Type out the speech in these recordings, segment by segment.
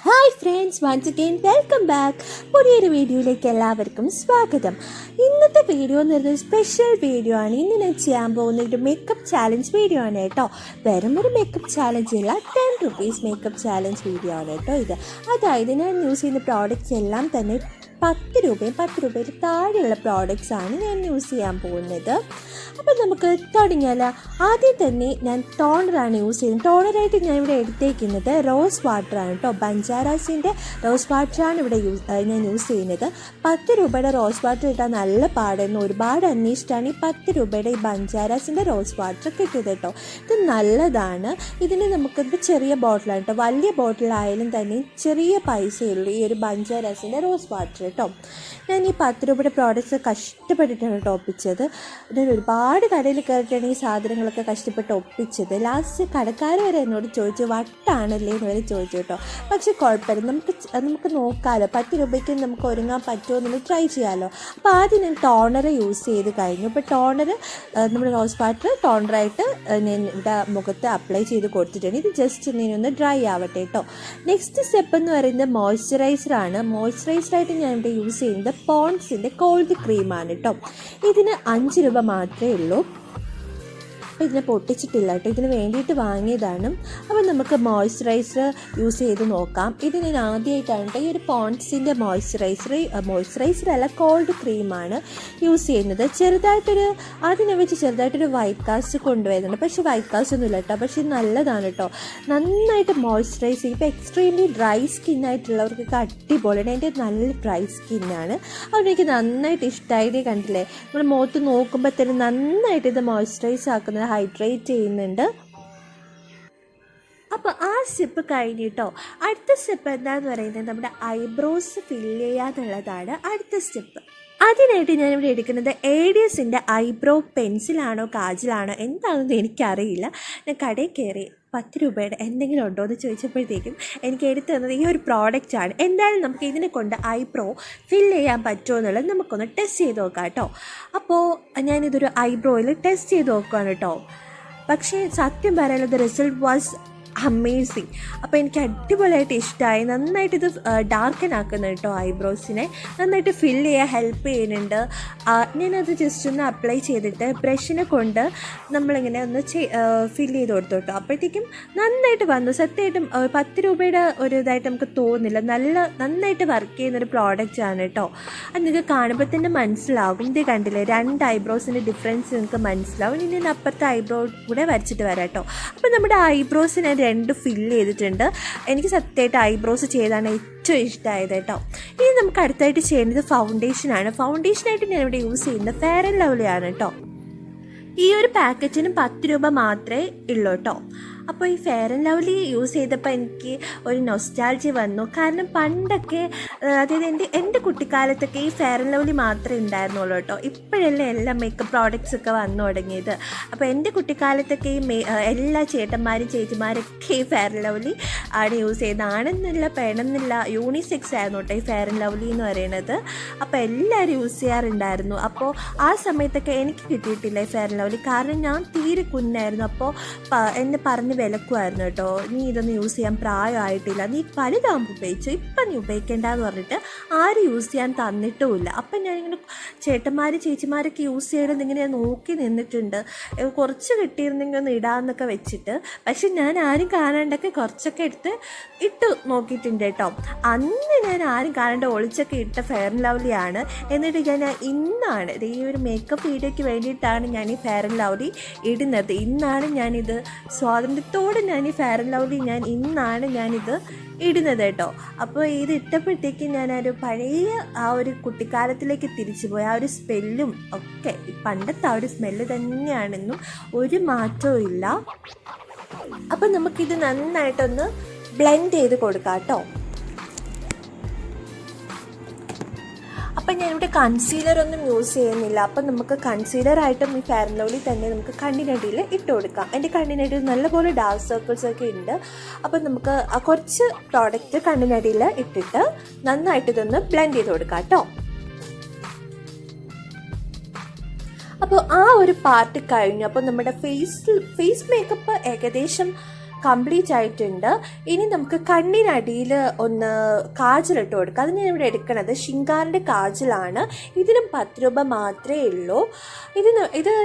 Hi friends, once again welcome back. പുതിയൊരു വീഡിയോയിലേക്ക് എല്ലാവർക്കും സ്വാഗതം. ഇന്നത്തെ വീഡിയോ എന്ന് പറയുന്നത് സ്പെഷ്യൽ വീഡിയോ ആണ്. ഇന്ന് ഞാൻ ചെയ്യാൻ പോകുന്ന ഒരു മേക്കപ്പ് ചാലഞ്ച് വീഡിയോ ആണ് കേട്ടോ. വെറും ഒരു മേക്കപ്പ് ചാലഞ്ച് അല്ല, 10 rupees മേക്കപ്പ് ചാലഞ്ച് വീഡിയോ ആണ് കേട്ടോ ഇത്. അതായത് ഞാൻ യൂസ് ചെയ്യുന്ന പ്രോഡക്റ്റ്സ് എല്ലാം തന്നെ 10 രൂപയിൽ താഴെയുള്ള പ്രോഡക്റ്റ്സാണ് ഞാൻ യൂസ് ചെയ്യാൻ പോകുന്നത്. അപ്പം നമുക്ക് തുടങ്ങിയാൽ ആദ്യം തന്നെ ഞാൻ ടോണറാണ് യൂസ് ചെയ്യുന്നത്. ടോണറായിട്ട് ഞാൻ ഇവിടെ എടുത്തേക്കുന്നത് റോസ് വാട്ടറാണ് കേട്ടോ. ബഞ്ചാരാസിൻ്റെ റോസ് വാട്ടറാണ് ഇവിടെ ഞാൻ യൂസ് ചെയ്യുന്നത്. 10 രൂപയുടെ റോസ് വാട്ടർ ഇട്ടാൽ നല്ല പാടായിരുന്നു. ഒരുപാട് അന്വേഷിച്ചിട്ടാണ് ഈ 10 രൂപയുടെ ഈ ബഞ്ചാരാസിൻ്റെ റോസ് വാട്ടർ കിട്ടിയത് കേട്ടോ. ഇത് നല്ലതാണ്. ഇതിന് നമുക്കിത് ചെറിയ ബോട്ടിലാണ് കേട്ടോ. വലിയ ബോട്ടിലായാലും തന്നെ ചെറിയ പൈസയുള്ളൂ ഈ ഒരു ബഞ്ചാരാസിൻ്റെ റോസ് വാട്ടർ കേട്ടോ. ഞാൻ ഈ 10 രൂപയുടെ പ്രോഡക്റ്റ്സ് കഷ്ടപ്പെട്ടിട്ടാണ് കേട്ടോ ഒപ്പിച്ചത്. ഞാൻ ഒരുപാട് കടയിൽ കയറിയിട്ടാണ് ഈ സാധനങ്ങളൊക്കെ കഷ്ടപ്പെട്ട് ഒപ്പിച്ചത്. ലാസ്റ്റ് കടക്കാർ വരെ എന്നോട് ചോദിച്ചു, വട്ടാണല്ലേ എന്ന് വരെ ചോദിച്ചു കേട്ടോ. പക്ഷെ കുഴപ്പമില്ല, നമുക്ക് നോക്കാമല്ലോ, 10 രൂപയ്ക്ക് നമുക്ക് ഒരുങ്ങാൻ പറ്റുമോ എന്നൊന്ന് ട്രൈ ചെയ്യാമല്ലോ. അപ്പോൾ ആദ്യം ഞാൻ ടോണർ യൂസ് ചെയ്ത് കഴിഞ്ഞു. ഇപ്പോൾ ടോണർ നമ്മുടെ റോസ് വാട്ടർ ടോണറായിട്ട് ഞാൻ ഇവിടെ മുഖത്ത് അപ്ലൈ ചെയ്ത് കൊടുത്തിട്ടുണ്ട്. ഇത് ജസ്റ്റ് ഒന്ന് ഡ്രൈ ആവട്ടെ കേട്ടോ. നെക്സ്റ്റ് സ്റ്റെപ്പ് എന്ന് പറയുന്നത് മോയ്സ്ചറൈസറാണ്. മോയ്സ്ചറൈസറായിട്ട് ഞാൻ ഇവിടെ യൂസ് ചെയ്യുന്നത് പോൺസിൻ്റെ കോൾഡ് ക്രീമാണ് കേട്ടോ. ഇതിന് 5 രൂപ മാത്രമേ ഉള്ളൂ. അപ്പോൾ ഇതിനെ പൊട്ടിച്ചിട്ടില്ല കേട്ടോ, ഇതിന് വേണ്ടിയിട്ട് വാങ്ങിയതാണ്. അപ്പോൾ നമുക്ക് മോയ്സ്ചറൈസർ യൂസ് ചെയ്ത് നോക്കാം. ഇത് ഞാൻ ആദ്യമായിട്ടാണ് കേട്ടോ ഈ ഒരു പോൺസിൻ്റെ മോയ്സ്ചറൈസർ അല്ല, കോൾഡ് ക്രീമാണ് യൂസ് ചെയ്യുന്നത്. അതിനെ വെച്ച് ചെറുതായിട്ടൊരു വൈറ്റ് കാസ്റ്റ് കൊണ്ടുവരുന്നുണ്ട്. പക്ഷേ വൈറ്റ് കാസ്റ്റ് ഒന്നുമില്ല കേട്ടോ. പക്ഷേ ഇത് നല്ലതാണ് കേട്ടോ, നന്നായിട്ട് മോയ്സ്ചറൈസ് ചെയ്യും. ഇപ്പോൾ എക്സ്ട്രീംലി ഡ്രൈ സ്കിന്നായിട്ടുള്ളവർക്കൊക്കെ അടിപൊളിയാണ്. എൻ്റെ നല്ല ഡ്രൈ സ്കിന്നാണ്, അതുകൊണ്ട് എനിക്ക് നന്നായിട്ട് ഇഷ്ടമായിട്ട് കണ്ടില്ലേ, നമ്മൾ മുഖത്ത് നോക്കുമ്പോൾ തന്നെ നന്നായിട്ട് ഇത് മോയ്സ്ചറൈസ് ആക്കുന്നത്, ഹൈഡ്രേറ്റ് ചെയ്യുന്നുണ്ട്. അപ്പോൾ ആ സ്റ്റെപ്പ് കഴിഞ്ഞിട്ടോ അടുത്ത സ്റ്റെപ്പ് എന്താണെന്ന് പറയുന്നത് നമ്മുടെ ഐബ്രോസ് ഫില്ല് ചെയ്യാന്നുള്ളതാണ് അടുത്ത സ്റ്റെപ്പ്. അതിനായിട്ട് ഞാനിവിടെ എടുക്കുന്നത് ഏഡിയസിൻ്റെ ഐബ്രോ പെൻസിലാണോ കാജലാണോ എന്താണെന്ന് എനിക്കറിയില്ല. ഞാൻ കടയിൽ കയറി 10 രൂപയുടെ എന്തെങ്കിലും ഉണ്ടോ എന്ന് ചോദിച്ചപ്പോഴത്തേക്കും എനിക്ക് എടുത്തു തന്നത് ഈ ഒരു പ്രോഡക്റ്റാണ്. എന്തായാലും നമുക്ക് ഇതിനെ കൊണ്ട് ഐബ്രോ ഫില്ല് ചെയ്യാൻ പറ്റുമോ എന്നുള്ളത് നമുക്കൊന്ന് ടെസ്റ്റ് ചെയ്ത് നോക്കാം കേട്ടോ. അപ്പോൾ ഞാനിതൊരു ഐബ്രോയിൽ ടെസ്റ്റ് ചെയ്ത് നോക്കുകയാണ് കേട്ടോ. പക്ഷേ സത്യം പറയാനുള്ളത് റിസൾട്ട് വാസ് അമേസിങ്. അപ്പോൾ എനിക്ക് അടിപൊളിയായിട്ട് ഇഷ്ടമായി. നന്നായിട്ട് ഇത് ഡാർക്കൻ ആക്കുന്നു കേട്ടോ, ഐബ്രോസിനെ നന്നായിട്ട് ഫില്ല് ചെയ്യാൻ ഹെൽപ്പ് ചെയ്യുന്നുണ്ട്. ഞാനത് ജസ്റ്റ് ഒന്ന് അപ്ലൈ ചെയ്തിട്ട് ബ്രഷിനെ കൊണ്ട് നമ്മളിങ്ങനെ ഒന്ന് ഫില്ല് ചെയ്ത് കൊടുത്തു കേട്ടോ. അപ്പോഴത്തേക്കും നന്നായിട്ട് വന്നു. സത്യമായിട്ടും 10 രൂപയുടെ ഒരു ഇതായിട്ട് നമുക്ക് തോന്നുന്നില്ല. നന്നായിട്ട് വർക്ക് ചെയ്യുന്നൊരു പ്രോഡക്റ്റാണ് കേട്ടോ. അത് നിങ്ങൾക്ക് കാണുമ്പോൾ തന്നെ മനസ്സിലാകും. ഇത് കണ്ടില്ലേ, 2 ഐബ്രോസിൻ്റെ ഡിഫറൻസ് നിങ്ങൾക്ക് മനസ്സിലാവും. ഇനി ഞാൻ അപ്പുറത്തെ ഐബ്രോ കൂടെ വരച്ചിട്ട് വരാം കേട്ടോ. അപ്പോൾ നമ്മുടെ ഐബ്രോസിനെ 2 ഫില്ല് ചെയ്തിട്ടുണ്ട്. എനിക്ക് സത്യമായിട്ട് ഐബ്രോസ് ചെയ്താണ് ഏറ്റവും ഇഷ്ടമായത് കേട്ടോ. ഇനി നമുക്ക് അടുത്തായിട്ട് ചെയ്യേണ്ടത് ഫൗണ്ടേഷനാണ്. ഫൗണ്ടേഷനായിട്ട് ഞാനിവിടെ യൂസ് ചെയ്യുന്നത് ഫെയർ ആൻഡ് ലവ്ലി ആണ് കേട്ടോ. ഈ ഒരു പാക്കറ്റിന് 10 രൂപ മാത്രമേ ഉള്ളൂ കേട്ടോ. അപ്പോൾ ഈ ഫെയർ ആൻഡ് ലവ്ലി യൂസ് ചെയ്തപ്പോൾ എനിക്ക് ഒരു നൊസ്റ്റാൾജി വന്നു. കാരണം പണ്ടൊക്കെ, അതായത് എൻ്റെ കുട്ടിക്കാലത്തൊക്കെ ഈ ഫെയർ ആൻഡ് ലവ്ലി മാത്രമേ ഉണ്ടായിരുന്നുള്ളൂ കേട്ടോ. ഇപ്പോഴല്ലേ എല്ലാ മേക്കപ്പ് പ്രോഡക്റ്റ്സ് ഒക്കെ വന്നു തുടങ്ങിയത്. അപ്പോൾ എൻ്റെ കുട്ടിക്കാലത്തൊക്കെ ഈ എല്ലാ ചേട്ടന്മാരും ചേച്ചിമാരൊക്കെ ഈ ഫെയർ ആൻഡ് ലവ്ലി ആണ് യൂസ് ചെയ്യുന്നത്. ആണെന്നില്ല പെണ്ണെന്നില്ല, യൂണിസെക്സ് ആയിരുന്നു കേട്ടോ ഈ ഫെയർ ആൻഡ് ലവ്ലി എന്ന് പറയുന്നത്. അപ്പോൾ എല്ലാവരും യൂസ് ചെയ്യാറുണ്ടായിരുന്നു. അപ്പോൾ ആ സമയത്തൊക്കെ എനിക്ക് കിട്ടിയിട്ടില്ല ഈ ഫെയർ ആൻഡ് ലവ്ലി. കാരണം ഞാൻ തീരെ കുഞ്ഞായിരുന്നു. അപ്പോൾ എന്നെ പറഞ്ഞ് വിലക്കുമായിരുന്നു കേട്ടോ, നീ ഇതൊന്നും യൂസ് ചെയ്യാൻ പ്രായമായിട്ടില്ല, നീ വലുതാകുമ്പോൾ ഉപയോഗിച്ചു, ഇപ്പം നീ ഉപയോഗിക്കേണ്ടെന്ന് പറഞ്ഞിട്ട് ആരും യൂസ് ചെയ്യാൻ തന്നിട്ടുമില്ല. അപ്പം ഞാനിങ്ങനെ ചേട്ടന്മാരും ചേച്ചിമാരൊക്കെ യൂസ് ചെയ്യണമെന്ന് ഇങ്ങനെ നോക്കി നിന്നിട്ടുണ്ട്, കുറച്ച് കിട്ടിയിരുന്നെങ്കിൽ ഒന്ന് ഇടാമെന്നൊക്കെ വെച്ചിട്ട്. പക്ഷെ ഞാൻ ആരും കാണാണ്ടൊക്കെ കുറച്ചൊക്കെ ഇട്ട് നോക്കിയിട്ടുണ്ട് കേട്ടോ. അന്ന് ഞാൻ ആരും കാണാണ്ട് ഒളിച്ചൊക്കെ ഇട്ട ഫെയർ ആൻഡ് ലവ്ലി ആണ്. എന്നിട്ട് ഞാൻ ഇന്നാണ് ഈ ഒരു മേക്കപ്പ് വീഡിയോയ്ക്ക് വേണ്ടിയിട്ടാണ് ഞാൻ ഈ ഫെയർ ആൻഡ് ലവ്ലി ഇടുന്നത്. ഇന്നാണ് ഞാനിത് സ്വാതന്ത്ര്യത്തോടെ ഞാൻ ഈ ഫെയർ ആൻഡ് ലവ്ലി ഇന്നാണ് ഞാനിത് ഇടുന്നത് കേട്ടോ. അപ്പോൾ ഇത് ഇട്ടപ്പോഴത്തേക്കും ഞാനൊരു പഴയ ആ ഒരു കുട്ടിക്കാലത്തിലേക്ക് തിരിച്ചു പോയി. ആ ഒരു സ്മെല്ലും ഒക്കെ പണ്ടത്തെ ആ ഒരു സ്മെല്ല് തന്നെയാണെന്നും ഒരു മാറ്റവും ഇല്ല. അപ്പം നമുക്കിത് നന്നായിട്ടൊന്ന് ബ്ലെൻഡ് ചെയ്ത് കൊടുക്കാം കേട്ടോ. അപ്പം ഞാനിവിടെ കൺസീലറൊന്നും യൂസ് ചെയ്യുന്നില്ല. അപ്പം നമുക്ക് കൺസീലറായിട്ടും ഈ ഫെയർ ആൻഡ് ലവ്ലി തന്നെ നമുക്ക് കണ്ണിനടിയിൽ ഇട്ട് കൊടുക്കാം. എൻ്റെ കണ്ണിനടിയിൽ നല്ലപോലെ ഡാർക്ക് സർക്കിൾസ് ഒക്കെ ഉണ്ട്. അപ്പം നമുക്ക് കുറച്ച് പ്രോഡക്റ്റ് കണ്ണിനടിയിൽ ഇട്ടിട്ട് നന്നായിട്ട് ഇതൊന്ന് ബ്ലെൻഡ് ചെയ്ത് കൊടുക്കാം കേട്ടോ. അപ്പോൾ ആ ഒരു പാർട്ട് കഴിഞ്ഞു. അപ്പോൾ നമ്മുടെ ഫേസ് മേക്കപ്പ് ഏകദേശം കംപ്ലീറ്റ് ആയിട്ടുണ്ട്. ഇനി നമുക്ക് കണ്ണിനടിയിൽ ഒന്ന് കാജൽ ഇട്ട് കൊടുക്കാം. അത് ഞാൻ ഇവിടെ എടുക്കുന്നത് ശിങ്കാറിൻ്റെ കാജലാണ്. ഇതിനും 10 രൂപ മാത്രമേ ഉള്ളൂ. ഇത്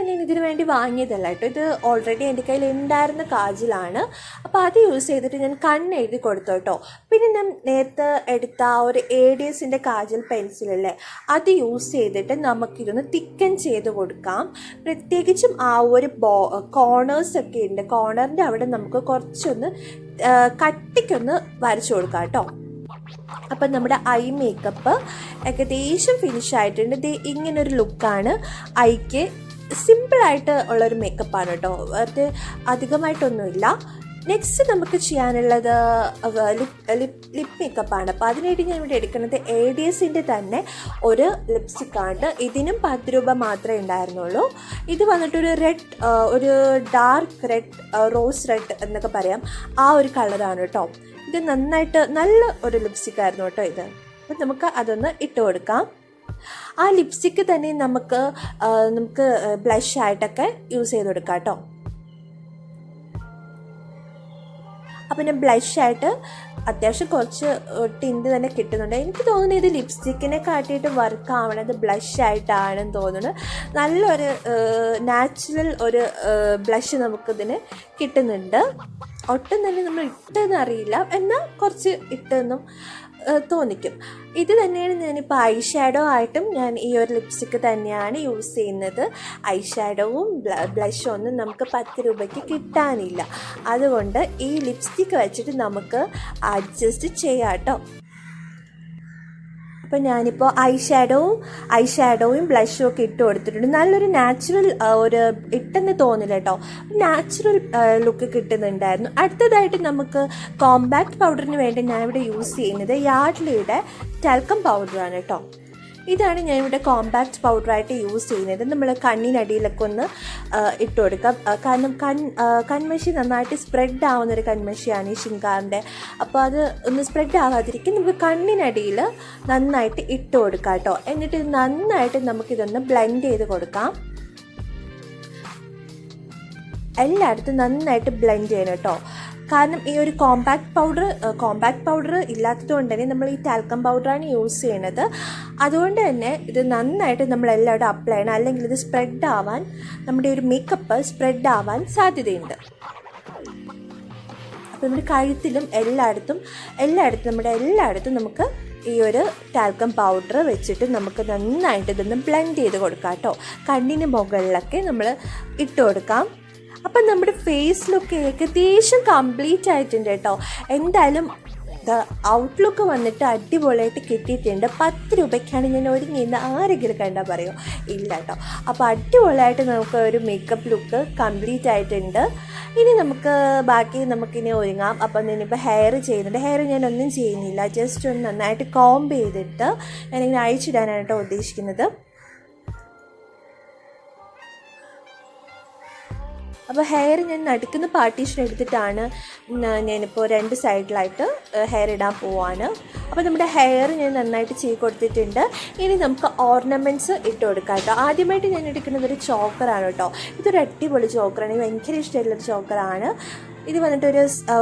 ഞാൻ ഇതിനു വേണ്ടി വാങ്ങിയതല്ല കേട്ടോ, ഇത് ഓൾറെഡി എൻ്റെ കയ്യിൽ ഉണ്ടായിരുന്ന കാജലാണ്. അപ്പോൾ അത് യൂസ് ചെയ്തിട്ട് ഞാൻ കണ്ണെഴുതി കൊടുത്തു കേട്ടോ. പിന്നെ ഞാൻ നേരത്തെ എടുത്ത ഒരു ADSൻ്റെ കാജൽ പെൻസിലല്ലേ, അത് യൂസ് ചെയ്തിട്ട് നമുക്കിതൊന്ന് തിക്കൻ ചെയ്ത് കൊടുക്കാം. പ്രത്യേകിച്ചും ആ ഒരു കോർണേഴ്സൊക്കെ ഉണ്ട്, കോർണറിൻ്റെ അവിടെ നമുക്ക് കുറച്ചൊന്ന് കട്ടിക്കൊന്ന് വരച്ചു കൊടുക്കാം കേട്ടോ. അപ്പം നമ്മുടെ ഐ മേക്കപ്പ് ഏകദേശം ഫിനിഷ് ആയിട്ടുണ്ട്. ഇത് ഇങ്ങനൊരു ലുക്കാണ് ഐക്ക്. സിമ്പിളായിട്ട് ഉള്ളൊരു മേക്കപ്പാണ് കേട്ടോ, അത് അധികമായിട്ടൊന്നുമില്ല. നെക്സ്റ്റ് നമുക്ക് ചെയ്യാനുള്ളത് ലിപ് മേക്കപ്പാണ്. അപ്പോൾ അതിനായിട്ട് ഞാൻ ഇവിടെ എടുക്കുന്നത് ADSൻ്റെ തന്നെ ഒരു ലിപ്സ്റ്റിക്കാണ്. ഇതിനും 10 രൂപ മാത്രമേ ഉണ്ടായിരുന്നുള്ളൂ. ഇത് വന്നിട്ടൊരു റെഡ്, ഒരു ഡാർക്ക് റെഡ്, റോസ് റെഡ് എന്നൊക്കെ പറയാം, ആ ഒരു കളറാണ് കേട്ടോ. ഇത് നന്നായിട്ട് നല്ല ഒരു ലിപ്സ്റ്റിക്കായിരുന്നു കേട്ടോ ഇത്. അപ്പം നമുക്ക് അതൊന്ന് ഇട്ട് കൊടുക്കാം. ആ ലിപ്സ്റ്റിക്ക് തന്നെ നമുക്ക് ബ്ലഷ് ആയിട്ടൊക്കെ യൂസ് ചെയ്ത് കൊടുക്കാം കേട്ടോ. അപ്പം ഞാൻ ബ്ലഷായിട്ട് അത്യാവശ്യം കുറച്ച് ടിൻറ്റ് തന്നെ കിട്ടുന്നുണ്ട്. എനിക്ക് തോന്നുന്നു ഇത് ലിപ്സ്റ്റിക്കിനെ കാട്ടിയിട്ട് വർക്ക് ആവണത് ബ്ലഷായിട്ടാണെന്ന് തോന്നുന്നു. നല്ലൊരു നാച്ചുറൽ ഒരു ബ്ലഷ് നമുക്കിതിന് കിട്ടുന്നുണ്ട്. ഒട്ടും തന്നെ നമ്മൾ ഇട്ടെന്ന് അറിയില്ല, എന്നാൽ കുറച്ച് ഇട്ടെന്നും തോന്നിക്കും. ഇത് തന്നെയാണ് ഞാനിപ്പോൾ ഐ ഷാഡോ ആയിട്ടും ഞാൻ ഈ ഒരു ലിപ്സ്റ്റിക്ക് തന്നെയാണ് യൂസ് ചെയ്യുന്നത്. ഐ ഷാഡോവും ബ്ലഷും ഒന്നും നമുക്ക് 10 രൂപയ്ക്ക് കിട്ടാനില്ല. അതുകൊണ്ട് ഈ ലിപ്സ്റ്റിക്ക് വെച്ചിട്ട് നമുക്ക് അഡ്ജസ്റ്റ് ചെയ്യാം കേട്ടോ. അപ്പോൾ ഞാനിപ്പോൾ ഐ ഷാഡോയും ബ്ലഷും ഒക്കെ ഇട്ട് കൊടുത്തിട്ടുണ്ട്. നല്ലൊരു നാച്ചുറൽ ഒരു ഇട്ടെന്ന് തോന്നില്ല കേട്ടോ, നാച്ചുറൽ ലുക്ക് കിട്ടുന്നുണ്ടായിരുന്നു. അടുത്തതായിട്ട് നമുക്ക് കോമ്പാക്ട് പൗഡറിന് വേണ്ടി ഞാനിവിടെ യൂസ് ചെയ്യുന്നത് യാഡ്ലിയുടെ ടാൽക്കം പൗഡറാണ് കേട്ടോ. ഇതാണ് ഞാനിവിടെ കോമ്പാക്ട് പൗഡറായിട്ട് യൂസ് ചെയ്യുന്നത്. നമ്മൾ കണ്ണിനടിയിലൊക്കെ ഒന്ന് ഇട്ട് കൊടുക്കാം. കാരണം കൺമഷി നന്നായിട്ട് സ്പ്രെഡ് ആവുന്നൊരു കൺമഷിയാണ് ഈ ശിങ്കാറിൻ്റെ. അപ്പോൾ അത് ഒന്ന് സ്പ്രെഡ് ആവാതിരിക്കും നമുക്ക് കണ്ണിനടിയിൽ നന്നായിട്ട് ഇട്ട് കൊടുക്കാം കേട്ടോ. എന്നിട്ട് നന്നായിട്ട് നമുക്കിതൊന്ന് ബ്ലെൻഡ് ചെയ്ത് കൊടുക്കാം. എല്ലായിടത്തും നന്നായിട്ട് ബ്ലെൻഡ് ചെയ്യണം കേട്ടോ. കാരണം ഈ ഒരു കോമ്പാക്ട് പൗഡർ ഇല്ലാത്തത് കൊണ്ട് തന്നെ നമ്മൾ ഈ ടാൽക്കം പൗഡറാണ് യൂസ് ചെയ്യുന്നത്. അതുകൊണ്ട് തന്നെ ഇത് നന്നായിട്ട് നമ്മൾ എല്ലായിടും അപ്ലൈ ചെയ്യണം, അല്ലെങ്കിൽ ഇത് സ്പ്രെഡ് ആവാൻ, നമ്മുടെ ഒരു മേക്കപ്പ് സ്പ്രെഡ് ആവാൻ സാധ്യതയുണ്ട്. അപ്പോൾ നമ്മുടെ കഴുത്തിലും എല്ലായിടത്തും നമുക്ക് ഈ ഒരു ടാൽക്കം പൗഡർ വെച്ചിട്ട് നമുക്ക് നന്നായിട്ട് ഇതൊന്ന് ബ്ലെൻഡ് ചെയ്ത് കൊടുക്കാം കേട്ടോ. കണ്ണിന് മുകളിലൊക്കെ നമ്മൾ ഇട്ട് കൊടുക്കാം. അപ്പം നമ്മുടെ ഫേസ് ലുക്ക് ഏകദേശം കംപ്ലീറ്റ് ആയിട്ടുണ്ട് കേട്ടോ. എന്തായാലും ഔട്ട്ലുക്ക് വന്നിട്ട് അടിപൊളിയായിട്ട് കിട്ടിയിട്ടുണ്ട്. 10 രൂപയ്ക്കാണ് ഞാൻ ഒരുങ്ങിയെന്ന് ആരെങ്കിലും കണ്ടാൽ പറയുമോ? ഇല്ല കേട്ടോ. അപ്പോൾ അടിപൊളിയായിട്ട് നമുക്ക് ഒരു മേക്കപ്പ് ലുക്ക് കംപ്ലീറ്റ് ആയിട്ടുണ്ട്. ഇനി നമുക്കിനി ഒരുങ്ങാം. അപ്പം ഞാനിപ്പോൾ ഹെയർ ചെയ്യുന്നുണ്ട്. ഹെയർ ഞാനൊന്നും ചെയ്യുന്നില്ല, ജസ്റ്റ് ഒന്ന് നന്നായിട്ട് കോംബ് ചെയ്തിട്ട് ഞാനിങ്ങനെ അഴിച്ചിടാനാണ് കേട്ടോ ഉദ്ദേശിക്കുന്നത്. അപ്പോൾ ഹെയർ ഞാൻ നടുക്കുന്ന പാർട്ടീഷൻ എടുത്തിട്ടാണ് ഞാനിപ്പോൾ 2 സൈഡിലായിട്ട് ഹെയർ ഇടാൻ പോവാണ്. അപ്പോൾ നമ്മുടെ ഹെയർ ഞാൻ നന്നായിട്ട് ചെയ്ത് കൊടുത്തിട്ടുണ്ട്. ഇനി നമുക്ക് ഓർണമെൻറ്റ്സ് ഇട്ട് കൊടുക്കാം കേട്ടോ. ആദ്യമായിട്ട് ഞാൻ എടുക്കുന്നത് ഒരു ചോക്കറാണ് കേട്ടോ. ഇതൊരു അടിപൊളി ചോക്കറാണ്, എനിക്ക് ഭയങ്കര ഇഷ്ടമുള്ളൊരു ചോക്കറാണ്. ഇത് വന്നിട്ട്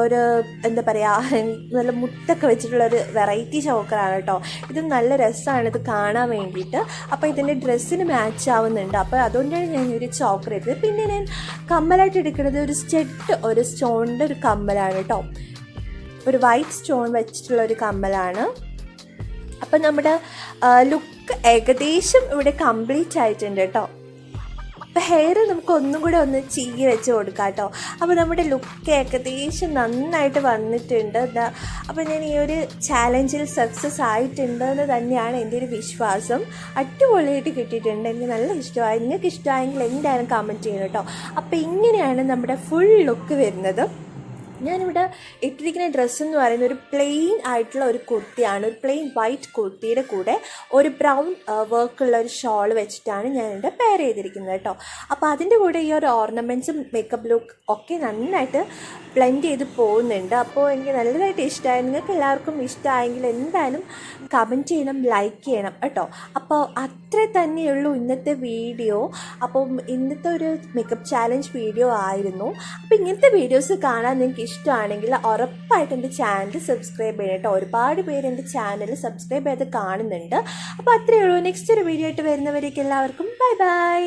ഒരു എന്താ പറയുക, നല്ല മുത്തൊക്കെ വെച്ചിട്ടുള്ളൊരു വെറൈറ്റി ചോക്കറാണ് കേട്ടോ. ഇത് നല്ല രസമാണ് ഇത് കാണാൻ വേണ്ടിയിട്ട്. അപ്പോൾ ഇതിൻ്റെ ഡ്രസ്സിന് മാച്ച് ആവുന്നുണ്ട്. അപ്പോൾ അതുകൊണ്ടാണ് ഞാൻ ഒരു ചോക്കർ എടുത്തത്. പിന്നെ ഞാൻ കമ്മലായിട്ട് എടുക്കുന്നത് ഒരു സ്റ്റോണിൻ്റെ ഒരു കമ്മലാണ് കേട്ടോ. ഒരു വൈറ്റ് സ്റ്റോൺ വെച്ചിട്ടുള്ള ഒരു കമ്മലാണ്. അപ്പം നമ്മുടെ ലുക്ക് ഏകദേശം ഇവിടെ കംപ്ലീറ്റ് ആയിട്ടുണ്ട് കേട്ടോ. അപ്പോൾ ഹെയർ നമുക്ക് ഒന്നും കൂടെ ഒന്ന് ചീകി വെച്ച് കൊടുക്കാം കേട്ടോ. അപ്പോൾ നമ്മുടെ ലുക്ക് ഏകദേശം നന്നായിട്ട് വന്നിട്ടുണ്ട്. അപ്പോൾ ഞാൻ ഈ ഒരു ചാലഞ്ചിൽ സക്സസ് ആയിട്ടുണ്ടെന്ന് തന്നെയാണ് എൻ്റെ ഒരു വിശ്വാസം. അടിപൊളിയായിട്ട് കിട്ടിയിട്ടുണ്ട്, എനിക്ക് നല്ല ഇഷ്ടമായി. നിങ്ങൾക്ക് ഇഷ്ടമായെങ്കിൽ എന്തായാലും കമൻറ്റ് ചെയ്യണം കേട്ടോ. അപ്പോൾ ഇങ്ങനെയാണ് നമ്മുടെ ഫുൾ ലുക്ക് വരുന്നത്. ഞാനിവിടെ ഇട്ടിരിക്കുന്ന ഡ്രസ്സ് എന്ന് പറയുന്നത് ഒരു പ്ലെയിൻ ആയിട്ടുള്ള ഒരു കുർത്തിയാണ്. ഒരു പ്ലെയിൻ വൈറ്റ് കുർത്തിയുടെ കൂടെ ഒരു ബ്രൗൺ വർക്കുള്ള ഒരു ഷോൾ വെച്ചിട്ടാണ് ഞാനിവിടെ പെയർ ചെയ്തിരിക്കുന്നത് കേട്ടോ. അപ്പോൾ അതിൻ്റെ കൂടെ ഈ ഒരു ഓർണമെൻറ്റ്സും മേക്കപ്പ് ലുക്ക് ഒക്കെ നന്നായിട്ട് ബ്ലെൻഡ് ചെയ്ത് പോകുന്നുണ്ട്. അപ്പോൾ എനിക്ക് നല്ലതായിട്ട് ഇഷ്ടമായി. നിങ്ങൾക്ക് എല്ലാവർക്കും ഇഷ്ടമായെങ്കിൽ എന്തായാലും കമൻറ്റ് ചെയ്യണം, ലൈക്ക് ചെയ്യണം കേട്ടോ. അപ്പോൾ അത്ര തന്നെയുള്ളൂ ഇന്നത്തെ വീഡിയോ. അപ്പം ഇന്നത്തെ ഒരു മേക്കപ്പ് ചാലഞ്ച് വീഡിയോ ആയിരുന്നു. അപ്പോൾ ഇങ്ങനത്തെ വീഡിയോസ് കാണാൻ നിങ്ങൾക്ക് ഇഷ്ടമാണെങ്കിൽ ഉറപ്പായിട്ട് എൻ്റെ ചാനൽ സബ്സ്ക്രൈബ് ചെയ്യണം കേട്ടോ. ഒരുപാട് പേര് എൻ്റെ ചാനൽ സബ്സ്ക്രൈബ് ചെയ്ത് കാണുന്നുണ്ട്. അപ്പോൾ അത്രയേ ഉള്ളൂ. നെക്സ്റ്റ് ഒരു വീഡിയോ ആയിട്ട് വരുന്നവരേക്ക് എല്ലാവർക്കും ബൈ ബൈ.